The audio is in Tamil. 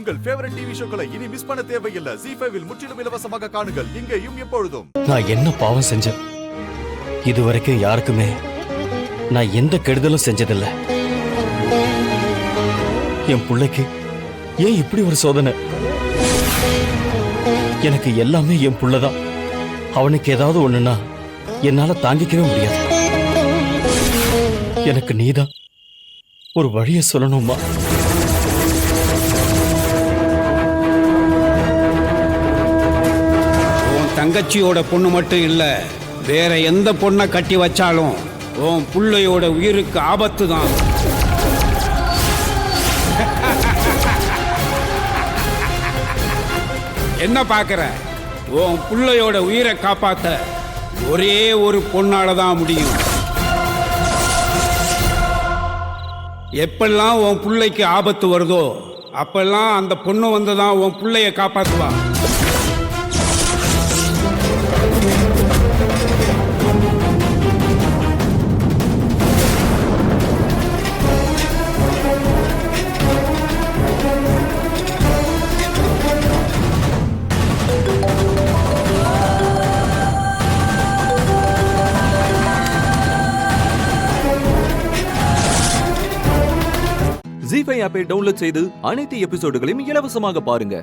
உங்கள் ஃபேவரட் டிவி ஷோக்களை இனி மிஸ் பண்ண தேவையில்லை. ZEE5 இல் முற்றிலும் இலவசமாக காணுங்கள். இங்கேயும் எப்பொழுதும். நான் என்ன பாவம் செஞ்சேன்? இதுவரைக்கும் யாருக்குமே நான் எந்த கெடுதலும் செஞ்சதில்லை. என் பிள்ளைக்கு ஏன் இப்படி ஒரு சோதனை? எனக்கு எல்லாமே என் புள்ளதான். அவனுக்கு ஏதாவது ஒண்ணுன்னா என்னால தாங்கிக்கவே முடியாது. எனக்கு நீதான் ஒரு வழிய சொல்லணுமா? தங்கச்சியோட பொண்ணு மட்டும் இல்ல, வேற எந்த பொண்ணை கட்டி வச்சாலும் உன் புள்ளையோட உயிருக்கு ஆபத்து தான். என்ன பாக்குற? உன் புள்ளையோட உயிரை காப்பாத்த ஒரே ஒரு பொண்ணால தான் முடியும். எப்பெல்லாம் உன் புள்ளைக்கு ஆபத்து வருதோ அப்பெல்லாம் அந்த பொண்ணு வந்துதான் உன் புள்ளைய காப்பாத்துவா. ZEE5 ஆப்பை டவுன்லோட் செய்து அனைத்து எபிசோடுகளையும் இலவசமாக பாருங்க.